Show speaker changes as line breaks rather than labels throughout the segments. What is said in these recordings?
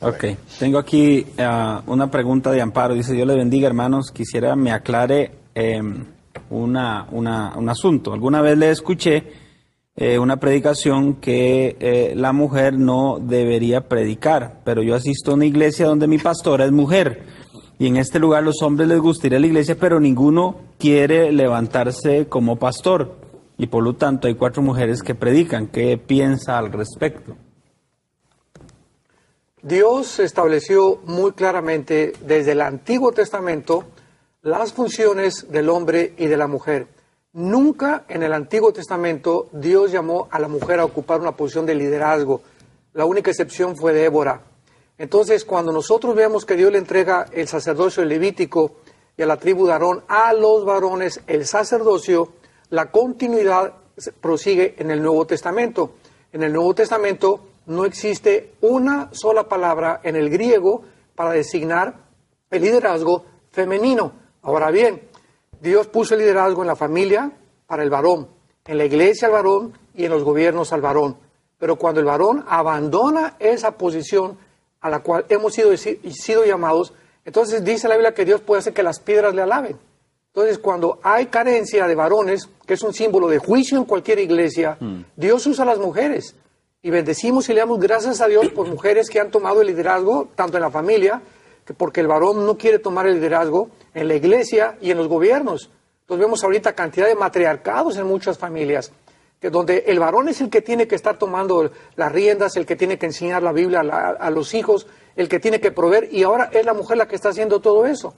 Ok, tengo aquí una pregunta de Amparo. Dice, Dios le bendiga, hermanos. Quisiera me aclare un asunto. Alguna vez le escuché una predicación que la mujer no debería predicar, pero yo asisto a una iglesia donde mi pastora es mujer. Y en este lugar los hombres les gusta ir a la iglesia, pero ninguno quiere levantarse como pastor. Y por lo tanto hay 4 mujeres que predican. ¿Qué piensa al respecto?
Dios estableció muy claramente desde el Antiguo Testamento las funciones del hombre y de la mujer. Nunca en el Antiguo Testamento Dios llamó a la mujer a ocupar una posición de liderazgo. La única excepción fue Débora. Entonces, cuando nosotros vemos que Dios le entrega el sacerdocio levítico y a la tribu de Aarón, a los varones, el sacerdocio, la continuidad prosigue en el Nuevo Testamento. En el Nuevo Testamento no existe una sola palabra en el griego para designar el liderazgo femenino. Ahora bien, Dios puso el liderazgo en la familia para el varón, en la iglesia al varón y en los gobiernos al varón. Pero cuando el varón abandona esa posición a la cual hemos sido llamados, entonces dice la Biblia que Dios puede hacer que las piedras le alaben. Entonces, cuando hay carencia de varones, que es un símbolo de juicio en cualquier iglesia, Dios usa a las mujeres. Y bendecimos y le damos gracias a Dios por mujeres que han tomado el liderazgo, tanto en la familia, que porque el varón no quiere tomar el liderazgo, en la iglesia y en los gobiernos. Entonces vemos ahorita cantidad de matriarcados en muchas familias, que donde el varón es el que tiene que estar tomando las riendas, el que tiene que enseñar la Biblia a los hijos, el que tiene que proveer, y ahora es la mujer la que está haciendo todo eso.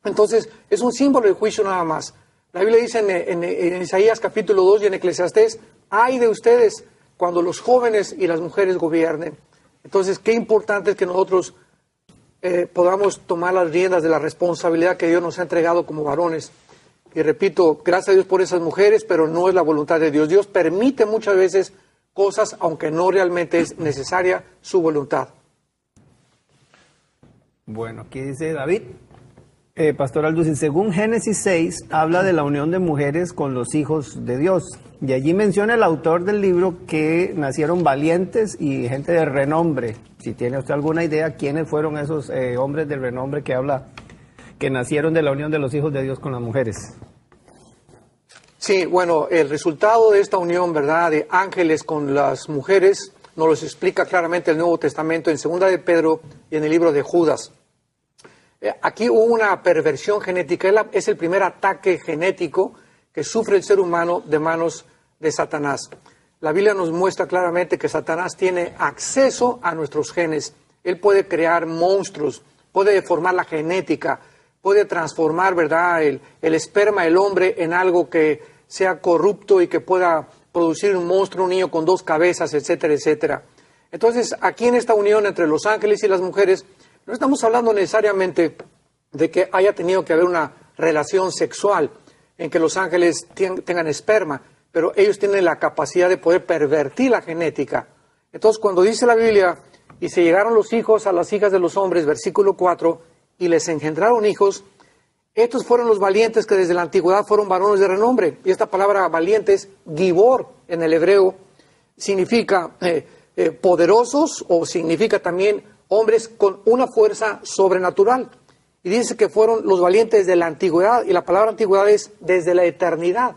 Entonces es un símbolo de juicio nada más. La Biblia dice en Isaías capítulo 2 y en Eclesiastés, ay de ustedes cuando los jóvenes y las mujeres gobiernen. Entonces, qué importante es que nosotros podamos tomar las riendas de la responsabilidad que Dios nos ha entregado como varones. Y repito, gracias a Dios por esas mujeres, pero no es la voluntad de Dios. Dios permite muchas veces cosas, aunque no realmente es necesaria su voluntad.
Bueno, aquí dice David. Pastor Alducin, según Génesis 6, habla de la unión de mujeres con los hijos de Dios. Y allí menciona el autor del libro que nacieron valientes y gente de renombre. Si tiene usted alguna idea, ¿quiénes fueron esos hombres de renombre que habla, que nacieron de la unión de los hijos de Dios con las mujeres?
Sí, bueno, el resultado de esta unión, ¿verdad?, de ángeles con las mujeres, nos los explica claramente el Nuevo Testamento en 2 de Pedro y en el libro de Judas. Aquí hubo una perversión genética, es el primer ataque genético que sufre el ser humano de manos de Satanás. La Biblia nos muestra claramente que Satanás tiene acceso a nuestros genes. Él puede crear monstruos, puede deformar la genética, puede transformar, ¿verdad?, el esperma del hombre en algo que sea corrupto y que pueda producir un monstruo, un niño con 2 cabezas, etcétera, etcétera. Entonces, aquí en esta unión entre los ángeles y las mujeres, no estamos hablando necesariamente de que haya tenido que haber una relación sexual en que los ángeles tengan esperma, pero ellos tienen la capacidad de poder pervertir la genética. Entonces, cuando dice la Biblia, y se llegaron los hijos a las hijas de los hombres, versículo 4, y les engendraron hijos, estos fueron los valientes que desde la antigüedad fueron varones de renombre. Y esta palabra valiente es gibor en el hebreo, significa poderosos o significa también hombres con una fuerza sobrenatural. Y dice que fueron los valientes de la antigüedad, y la palabra antigüedad es desde la eternidad.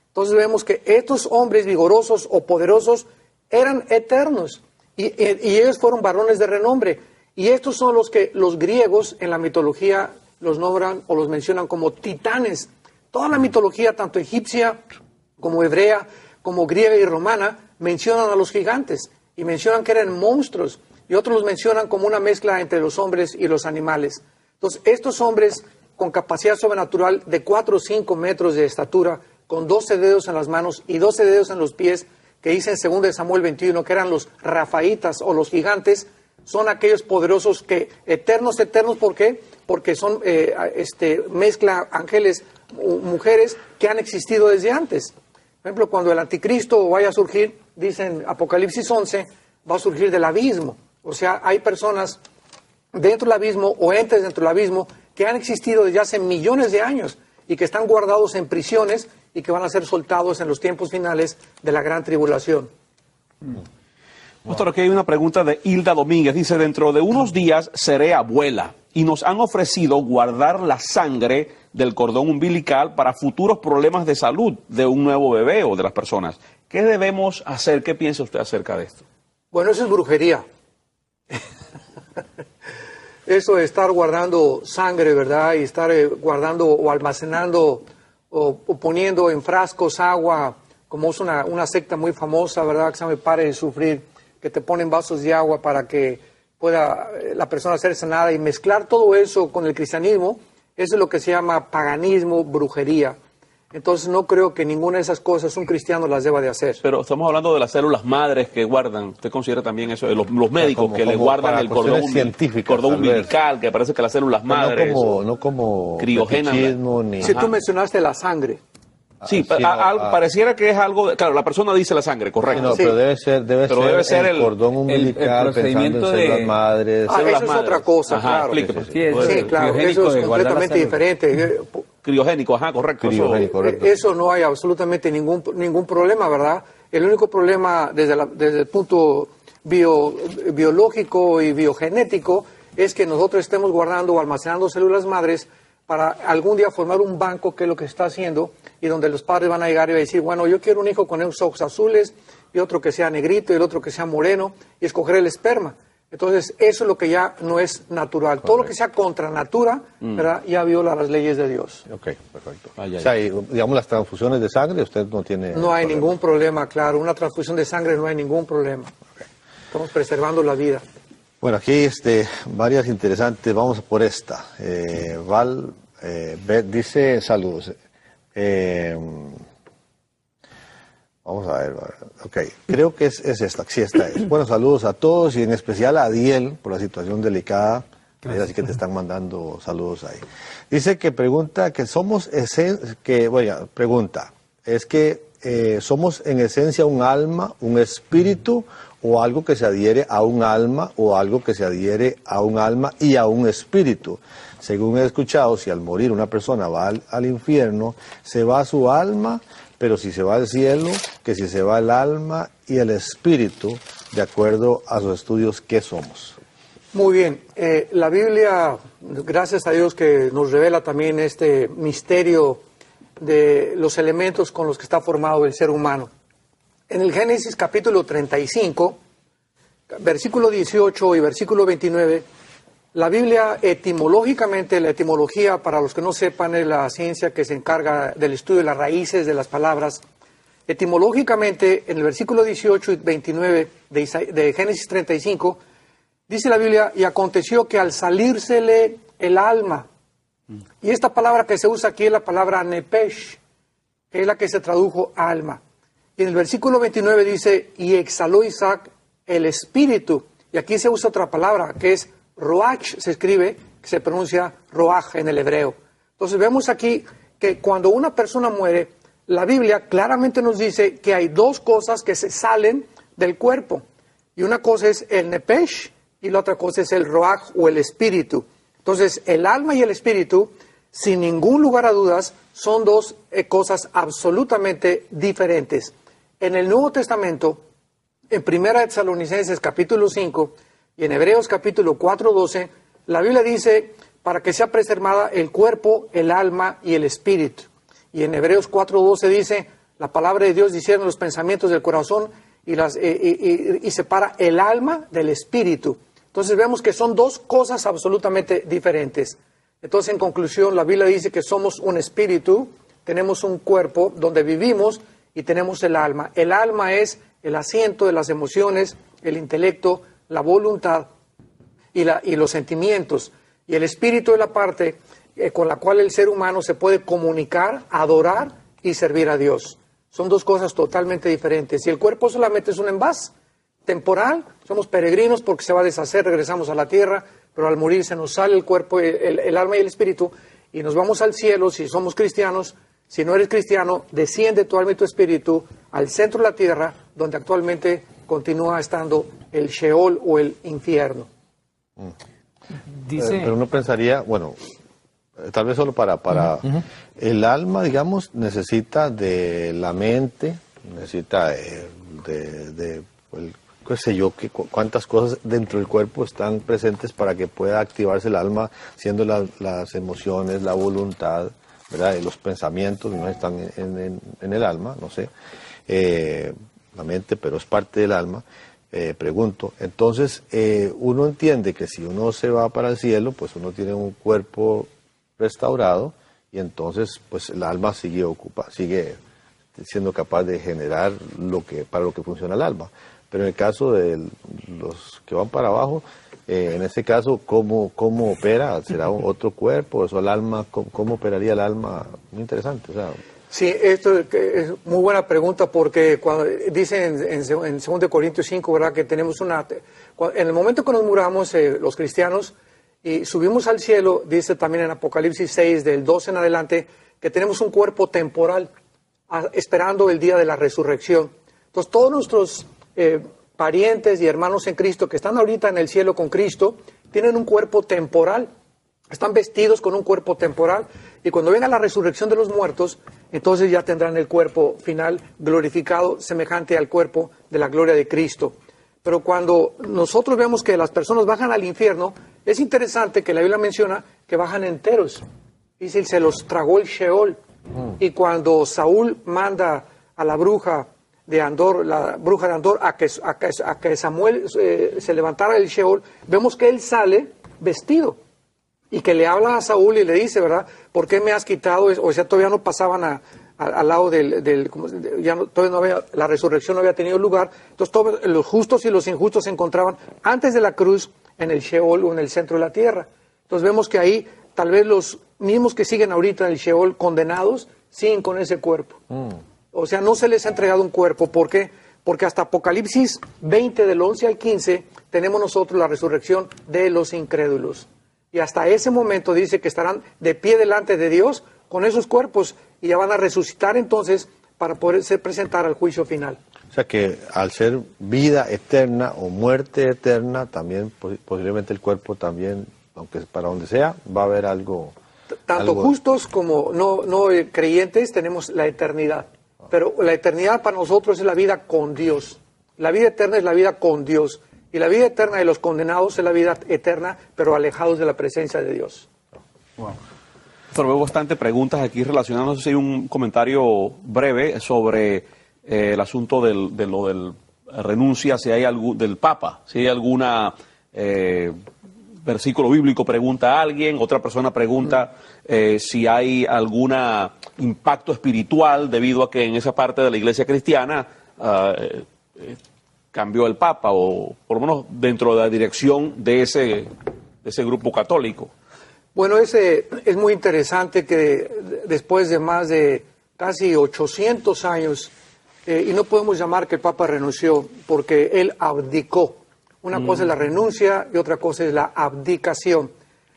Entonces vemos que estos hombres vigorosos o poderosos eran eternos, y ellos fueron varones de renombre. Y estos son los que los griegos en la mitología los nombran o los mencionan como titanes. Toda la mitología, tanto egipcia como hebrea, como griega y romana, mencionan a los gigantes y mencionan que eran monstruos. Y otros los mencionan como una mezcla entre los hombres y los animales. Entonces, estos hombres con capacidad sobrenatural de 4 o 5 metros de estatura, con 12 dedos en las manos y 12 dedos en los pies, que dice en 2 Samuel 21 que eran los rafaitas o los gigantes, son aquellos poderosos que, eternos, ¿por qué? Porque son mezcla ángeles, mujeres que han existido desde antes. Por ejemplo, cuando el anticristo vaya a surgir, dice en Apocalipsis 11, va a surgir del abismo. O sea, hay personas dentro del abismo o entes dentro del abismo que han existido desde hace millones de años y que están guardados en prisiones y que van a ser soltados en los tiempos finales de la gran tribulación.
Pastor, aquí hay una pregunta de Hilda Domínguez. Dice, dentro de unos días seré abuela y nos han ofrecido guardar la sangre del cordón umbilical para futuros problemas de salud de un nuevo bebé o de las personas. ¿Qué debemos hacer? ¿Qué piensa usted acerca de esto?
Bueno, eso es brujería. Eso de estar guardando sangre, ¿verdad? Y estar guardando o almacenando o poniendo en frascos agua, como es una secta muy famosa, ¿verdad? Que se llama Pare de Sufrir, que te ponen vasos de agua para que pueda la persona ser sanada, y mezclar todo eso con el cristianismo, eso es lo que se llama paganismo, brujería. Entonces no creo que ninguna de esas cosas un cristiano las deba de hacer.
Pero estamos hablando de las células madres que guardan. ¿Usted considera también eso? De los médicos que le guardan el cordón umbilical, que parece que las células madres.
No como
criogénico.
Ni...
Si tú mencionaste la sangre.
Sí, pareciera que es algo... Claro, la persona dice la sangre, correcto.
No,
sí.
Pero debe ser el cordón umbilical,
el procedimiento
pensando en células madres.
Eso es otra cosa, claro. Sí, claro, eso es completamente diferente.
Criogénico, correcto.
Correcto.
Eso no hay absolutamente ningún problema, ¿verdad? El único problema desde el punto biológico y biogenético es que nosotros estemos guardando o almacenando células madres para algún día formar un banco, que es lo que se está haciendo, y donde los padres van a llegar y van a decir, bueno, yo quiero un hijo con esos ojos azules, y otro que sea negrito, y el otro que sea moreno, y escoger el esperma. Entonces, eso es lo que ya no es natural. Todo lo que sea contra natura, ¿verdad? Ya viola las leyes de Dios.
Ok, perfecto. O sea, digamos, las transfusiones de sangre, usted no tiene...
No hay ningún problema, claro. Una transfusión de sangre no hay ningún problema. Estamos preservando la vida.
Bueno, aquí varias interesantes. Vamos por esta. Dice, saludos. Vamos a ver. Ok, creo que es esta. Sí, esta es. Bueno, saludos a todos y en especial a Adiel por la situación delicada. Así que te están mandando saludos ahí. Dice que pregunta que somos somos en esencia un alma, un espíritu, o algo que se adhiere a un alma, o algo que se adhiere a un alma y a un espíritu. Según he escuchado, si al morir una persona va al infierno, se va su alma, pero si se va al cielo, que si se va el alma y el espíritu, de acuerdo a sus estudios, ¿qué somos?
Muy bien. La Biblia, gracias a Dios que nos revela también este misterio de los elementos con los que está formado el ser humano. En el Génesis capítulo 35, versículo 18 y versículo 29, la Biblia etimológicamente, la etimología, para los que no sepan, es la ciencia que se encarga del estudio de las raíces de las palabras. Etimológicamente, en el versículo 18 y 29 de Génesis 35, dice la Biblia, y aconteció que al salírsele el alma, y esta palabra que se usa aquí es la palabra nepesh, que es la que se tradujo alma. Y en el versículo 29 dice, y exhaló Isaac el espíritu, y aquí se usa otra palabra, que es roach, se escribe, que se pronuncia roaj en el hebreo. Entonces vemos aquí que cuando una persona muere, la Biblia claramente nos dice que hay dos cosas que se salen del cuerpo. Y una cosa es el nepesh y la otra cosa es el roaj o el espíritu. Entonces el alma y el espíritu, sin ningún lugar a dudas, son dos cosas absolutamente diferentes. En el Nuevo Testamento, en 1 Tesalonicenses capítulo 5 y en Hebreos capítulo 4:12, la Biblia dice, para que sea preservada el cuerpo, el alma y el espíritu. Y en Hebreos 4:12 dice, la palabra de Dios discierne los pensamientos del corazón y separa el alma del espíritu. Entonces vemos que son dos cosas absolutamente diferentes. Entonces, en conclusión, la Biblia dice que somos un espíritu, tenemos un cuerpo donde vivimos y tenemos el alma. El alma es el asiento de las emociones, el intelecto, la voluntad y los sentimientos. Y el espíritu es la parte con la cual el ser humano se puede comunicar, adorar y servir a Dios. Son dos cosas totalmente diferentes. Y el cuerpo solamente es un envase temporal, somos peregrinos porque se va a deshacer, regresamos a la tierra, pero al morir se nos sale el cuerpo, el alma y el espíritu, y nos vamos al cielo si somos cristianos. Si no eres cristiano, desciende tu alma y tu espíritu al centro de la tierra, donde actualmente continúa estando el Sheol o el infierno.
Pero uno pensaría, bueno, tal vez solo para el alma, digamos, necesita de la mente, necesita qué sé yo, cuántas cosas dentro del cuerpo están presentes para que pueda activarse el alma, siendo las emociones, la voluntad, ¿verdad? Y los pensamientos no están en el alma, no sé, la mente, pero es parte del alma. Pregunto, entonces uno entiende que si uno se va para el cielo, pues uno tiene un cuerpo restaurado y entonces pues el alma sigue siendo capaz de generar para lo que funciona el alma. Pero en el caso de los que van para abajo, en ese caso, ¿cómo opera? ¿Será otro cuerpo? ¿Eso el alma? ¿Cómo operaría el alma? Muy interesante, o sea.
Sí, esto es muy buena pregunta porque cuando dice en 2 Corintios 5, ¿verdad? Que tenemos en el momento que nos muramos los cristianos y subimos al cielo, dice también en Apocalipsis 6, del 12 en adelante, que tenemos un cuerpo temporal esperando el día de la resurrección. Entonces todos nuestros parientes y hermanos en Cristo que están ahorita en el cielo con Cristo tienen un cuerpo temporal. Están vestidos con un cuerpo temporal y cuando venga la resurrección de los muertos, entonces ya tendrán el cuerpo final glorificado, semejante al cuerpo de la gloria de Cristo. Pero cuando nosotros vemos que las personas bajan al infierno, es interesante que la Biblia menciona que bajan enteros. Dice, se los tragó el Sheol. Y cuando Saúl manda a la bruja de Andor, a que Samuel se levantara del Sheol, vemos que él sale vestido. Y que le habla a Saúl y le dice, ¿verdad? ¿Por qué me has quitado? O sea, todavía no pasaban al lado todavía no había, la resurrección no había tenido lugar. Entonces, todos los justos y los injustos se encontraban antes de la cruz en el Sheol o en el centro de la tierra. Entonces, vemos que ahí, tal vez los mismos que siguen ahorita en el Sheol condenados, siguen con ese cuerpo. O sea, no se les ha entregado un cuerpo. ¿Por qué? Porque hasta Apocalipsis 20, del 11 al 15, tenemos nosotros la resurrección de los incrédulos. Y hasta ese momento dice que estarán de pie delante de Dios con esos cuerpos y ya van a resucitar entonces para poderse presentar al juicio final.
O sea que al ser vida eterna o muerte eterna, también posiblemente el cuerpo también, aunque para donde sea, va a haber algo.
Tanto justos como no creyentes tenemos la eternidad. Pero la eternidad para nosotros es la vida con Dios. La vida eterna es la vida con Dios. Y la vida eterna de los condenados es la vida eterna, pero alejados de la presencia de Dios.
Wow. Veo bastante preguntas aquí relacionándose. Hay un comentario breve sobre el asunto de lo del renuncia, si hay del Papa, si hay alguna versículo bíblico, pregunta a alguien, otra persona pregunta si hay algún impacto espiritual debido a que en esa parte de la iglesia cristiana cambió el Papa, o por lo menos dentro de la dirección de ese grupo católico.
Bueno, es muy interesante que después de más de casi 800 años, y no podemos llamar que el Papa renunció, porque él abdicó. Una cosa es la renuncia y otra cosa es la abdicación.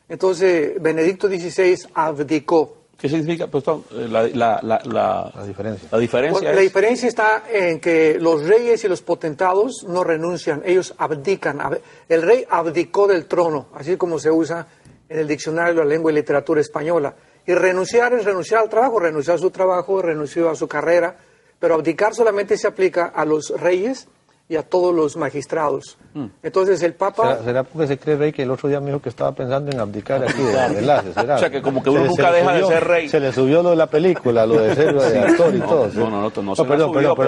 Entonces, Benedicto XVI abdicó.
¿Qué significa? Pues, la
diferencia.
La diferencia
La diferencia está en que los reyes y los potentados no renuncian, ellos abdican. El rey abdicó del trono, así como se usa en el diccionario de la lengua y literatura española. Y renunciar es renunciar al trabajo, renunció a su trabajo, renunció a su carrera, pero abdicar solamente se aplica a los reyes y a todos los magistrados. Entonces el Papa...
¿Será porque se cree rey que el otro día me dijo que estaba pensando en abdicar aquí de enlace? ¿Será?
O sea, que como que uno nunca deja de ser rey.
Se le subió lo de la película, lo de ser actor y todo.
No,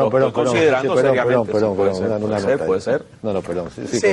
perdón, considerando seriamente.
Puede ser. No, perdón.
Sí.